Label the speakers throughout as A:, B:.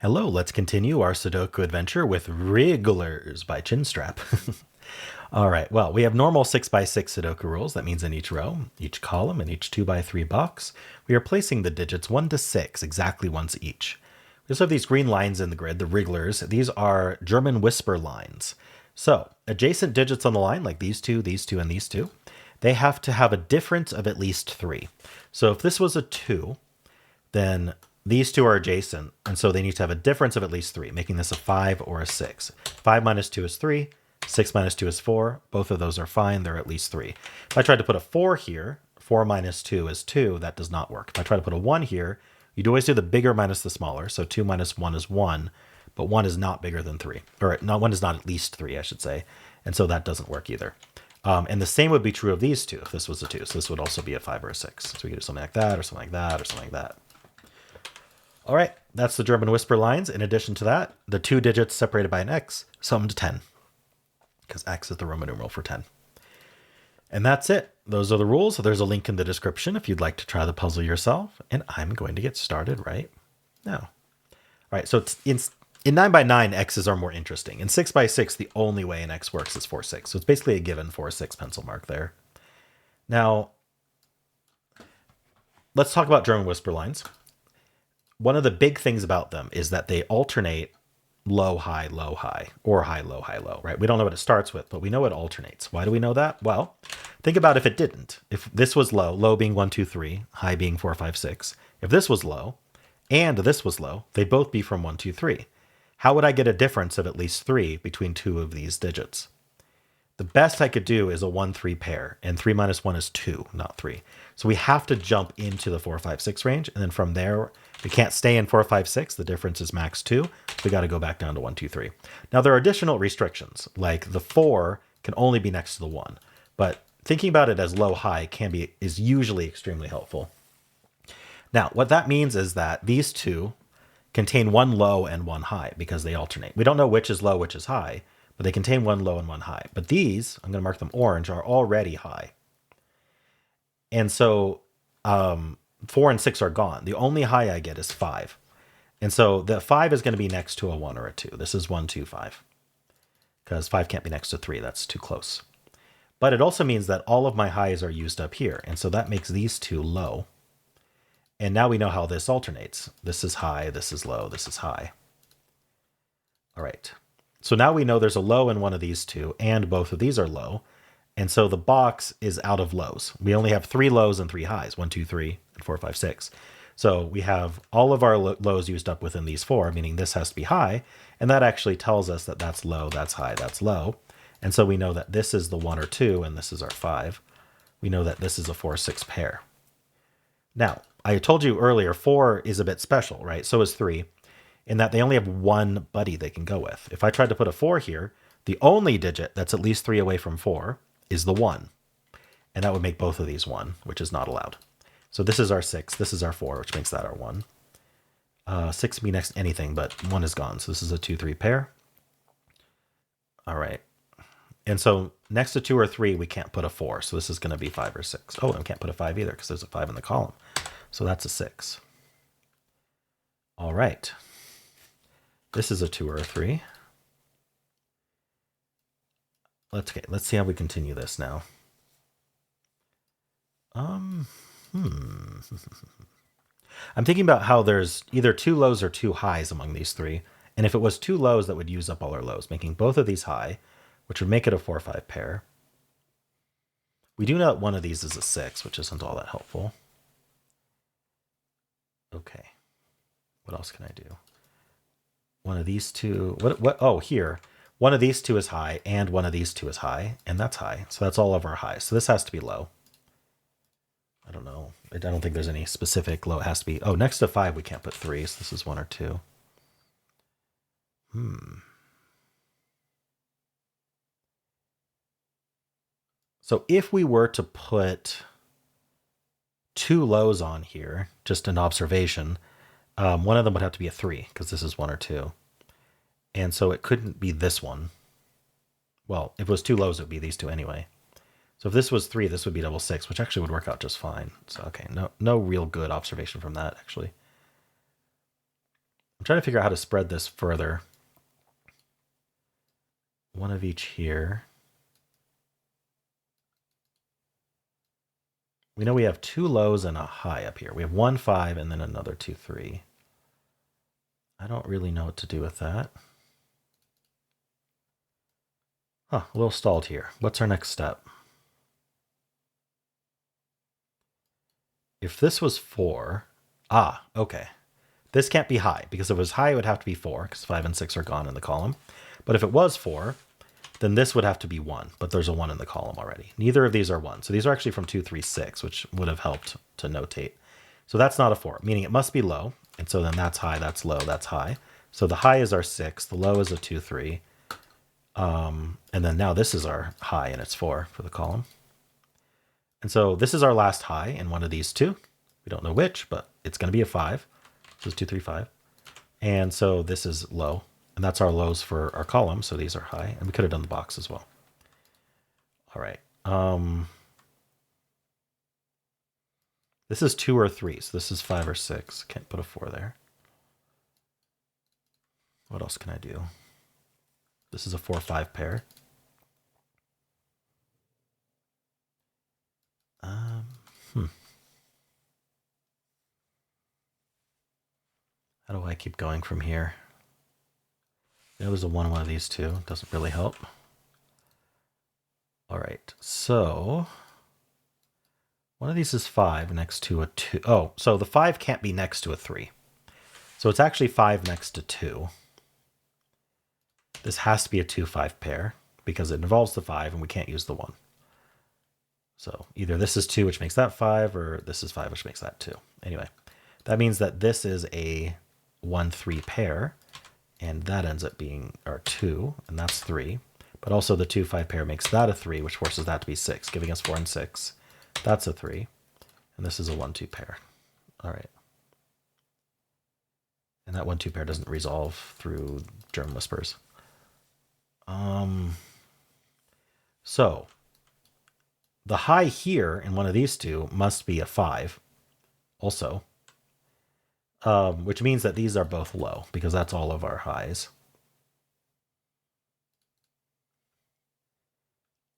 A: Hello, let's continue our Sudoku adventure with Wrigglers by ChinStrap. All right, well, we have normal 6x6 Sudoku rules. That means in each row, each column, and each 2x3 box, we are placing the digits 1 to 6 exactly once each. We also have these green lines in the grid, the Wrigglers. These are German whisper lines. So, adjacent digits on the line, like these two, and these two, they have to have a difference of at least 3. So if this was a 2, then these two are adjacent, and so they need to have a difference of at least 3, making this a 5 or a 6. 5 minus 2 is 3. 6 minus 2 is 4. Both of those are fine. They're at least 3. If I tried to put a 4 here, 4 minus 2 is 2. That does not work. If I try to put a 1 here, you'd always do the bigger minus the smaller. So 2 minus 1 is 1, but 1 is not bigger than 3. Or not 1 is not at least 3, I should say. And so that doesn't work either. And the same would be true of these two if this was a 2. So this would also be a 5 or a 6. So we could do something like that, or something like that, or something like that. All right, that's the German whisper lines. In addition to that, the 2 digits separated by an X sum to 10, because X is the Roman numeral for 10. And that's it. Those are the rules. So there's a link in the description if you'd like to try the puzzle yourself. And I'm going to get started right now. All right, so in 9x9, X's are more interesting. In 6x6, the only way an X works is 4-6. So it's basically a given 4-6 pencil mark there. Now, let's talk about German whisper lines. One of the big things about them is that they alternate low, high, or high, low, right? We don't know what it starts with, but we know it alternates. Why do we know that? Well, think about if it didn't. If this was low being 1, 2, 3, high being 4, 5, 6. If this was low and this was low, they'd both be from 1, 2, 3. How would I get a difference of at least 3 between two of these digits? The best I could do is a 1-3 pair, and 3 minus 1 is 2, not 3. So we have to jump into the 4, 5, 6 range, and then from there, we can't stay in 4, 5, 6. The difference is max 2. So we got to go back down to 1, 2, 3. Now, there are additional restrictions, like the 4 can only be next to the 1. But thinking about it as low-high is usually extremely helpful. Now, what that means is that these two contain one low and one high because they alternate. We don't know which is low, which is high, but they contain one low and one high. But these, I'm going to mark them orange, are already high. And so 4 and 6 are gone. The only high I get is 5. And so the 5 is going to be next to a 1 or a 2. This is 1, 2, 5. Because 5 can't be next to 3. That's too close. But it also means that all of my highs are used up here. And so that makes these two low. And now we know how this alternates. This is high, this is low, this is high. All right. So now we know there's a low in one of these two, and both of these are low. And so the box is out of lows. We only have 3 lows and 3 highs, 1, 2, 3, and 4, 5, 6. So we have all of our lows used up within these 4, meaning this has to be high. And that actually tells us that that's low, that's high, that's low. And so we know that this is the 1 or 2, and this is our 5. We know that this is a 4-6 pair. Now, I told you earlier, 4 is a bit special, right? So is 3, in that they only have one buddy they can go with. If I tried to put a 4 here, the only digit that's at least 3 away from 4 is the 1. And that would make both of these 1, which is not allowed. So this is our 6, this is our 4, which makes that our 1. 6 can be next to anything, but 1 is gone. So this is a 2-3 pair. All right. And so next to 2 or 3, we can't put a 4. So this is going to be 5 or 6. Oh, and we can't put a 5 either because there's a 5 in the column. So that's a 6. All right. This is a 2 or a 3. Let's see how we continue this now. I'm thinking about how there's either 2 lows or 2 highs among these 3. And if it was 2 lows, that would use up all our lows, making both of these high, which would make it a 4-5 pair. We do know that one of these is a 6, which isn't all that helpful. Okay. What else can I do? One of these two. What? Oh, here. One of these two is high, and one of these two is high, and that's high. So that's all of our highs. So this has to be low. I don't know. I don't think there's any specific low. It has to be. Oh, next to 5, we can't put 3. So this is 1 or 2. So if we were to put 2 lows on here, just an observation, one of them would have to be a 3 because this is 1 or 2. And so it couldn't be this one. Well, if it was 2 lows, it would be these two anyway. So if this was 3, this would be double 6, which actually would work out just fine. So, okay, no real good observation from that, actually. I'm trying to figure out how to spread this further. One of each here. We know we have 2 lows and a high up here. We have 1, 5, and then another 2, 3. I don't really know what to do with that. Huh, a little stalled here. What's our next step? If this was 4, okay. This can't be high, because if it was high, it would have to be 4, because 5 and 6 are gone in the column. But if it was 4, then this would have to be 1, but there's a 1 in the column already. Neither of these are 1. So these are actually from 2, 3, 6, which would have helped to notate. So that's not a 4, meaning it must be low. And so then that's high, that's low, that's high. So the high is our 6, the low is a 2, 3. And then now this is our high, and it's 4 for the column. And so this is our last high in one of these two. We don't know which, but it's going to be a 5. This is 2, 3, 5. And so this is low. And that's our lows for our column. So these are high. And we could have done the box as well. All right. This is 2 or 3. So this is 5 or 6. Can't put a 4 there. What else can I do? This is a 4, 5 pair. How do I keep going from here? There was a 1 in one of these two. Doesn't really help. All right, so one of these is 5 next to a 2. Oh, so the 5 can't be next to a 3. So it's actually 5 next to 2. This has to be a 2, 5 pair because it involves the 5 and we can't use the 1. So either this is 2, which makes that 5, or this is 5, which makes that 2. Anyway, that means that this is a 1, 3 pair, and that ends up being our 2, and that's 3. But also the 2, 5 pair makes that a 3, which forces that to be 6, giving us 4 and 6. That's a 3. And this is a 1, 2 pair. All right. And that 1, 2 pair doesn't resolve through German whispers. So the high here in one of these two must be a 5 also. Which means that these are both low because that's all of our highs.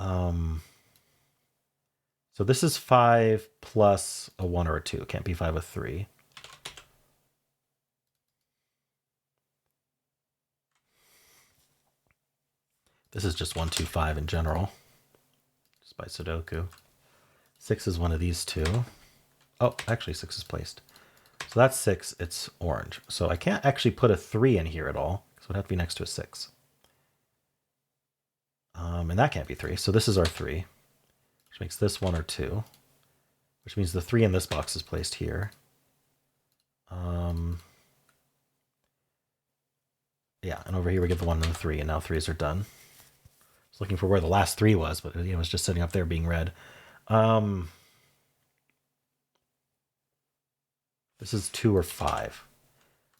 A: So this is 5 plus a 1 or a 2. It can't be 5 with 3. This is just 1, 2, 5 in general, just by Sudoku. 6 is one of these two. Oh, actually 6 is placed. So that's 6, it's orange. So I can't actually put a 3 in here at all, so it would have to be next to a 6. And that can't be 3, so this is our 3, which makes this 1 or 2, which means the 3 in this box is placed here. Yeah, and over here we get the 1 and the 3, and now 3s are done. I was looking for where the last 3 was, but it was just sitting up there being read. This is 2 or 5.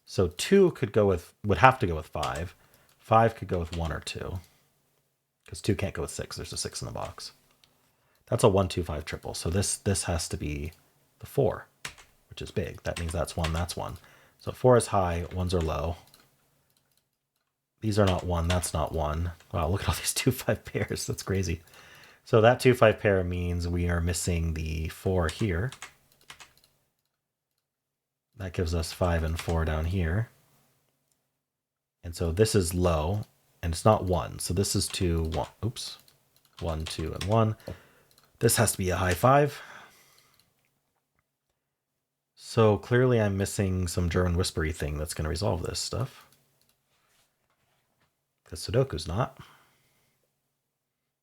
A: So 2 could go with, would have to go with 5. 5 could go with 1 or 2. Because 2 can't go with 6. There's a 6 in the box. That's a 1, 2, 5 triple. So this has to be the 4, which is big. That means that's 1, that's 1. So 4 is high, 1s are low. These are not 1, that's not 1. Wow, look at all these 2, 5 pairs. That's crazy. So that 2, 5 pair means we are missing the 4 here. That gives us 5 and 4 down here. And so this is low, and it's not 1. So this is 2, 1. Oops. 1, 2, and 1. This has to be a high 5. So clearly I'm missing some German whispery thing that's going to resolve this stuff. Because Sudoku's not.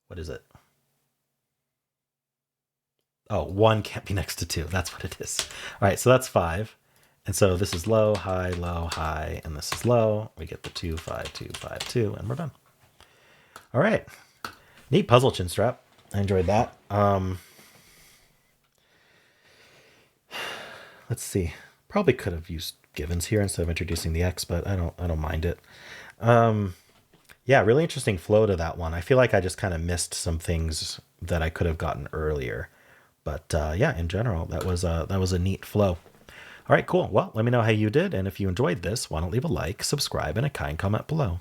A: What is it? Oh, 1 can't be next to 2. That's what it is. All right, so that's 5. And so this is low, high, and this is low. We get the 2, 5, 2, 5, 2, and we're done. All right. Neat puzzle, ChinStrap. I enjoyed that. Let's see. Probably could have used givens here instead of introducing the X, but I don't mind it. Yeah, really interesting flow to that one. I feel like I just kind of missed some things that I could have gotten earlier. But yeah, in general, that was a neat flow. All right, cool. Well, let me know how you did. And if you enjoyed this, why don't leave a like, subscribe, and a kind comment below.